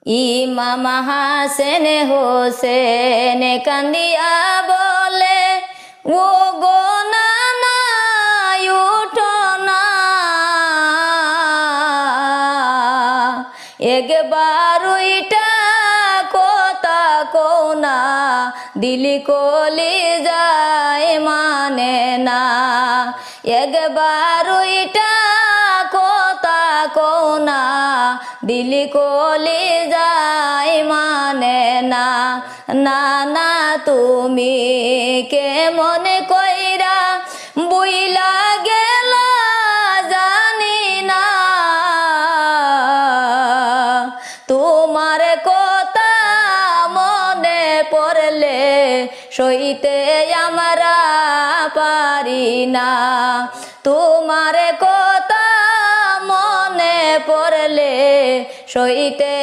ইমাম হাসেন হোসেন কান্দিয়া বলে, ও গো নানা উঠো না, একবার ওইটা কথা কও না, দিলি কলি যায় মানে না, একবার ওইটা কথা কও না, দিলি কলি যায় মানে না। নানা তুমি কেমন কইরা বুইলা গেলা জানি না, তোমার কথা মনে পড়লে সইতে আমরা পারি না, তোমার কথা মনে পড়লে সইতে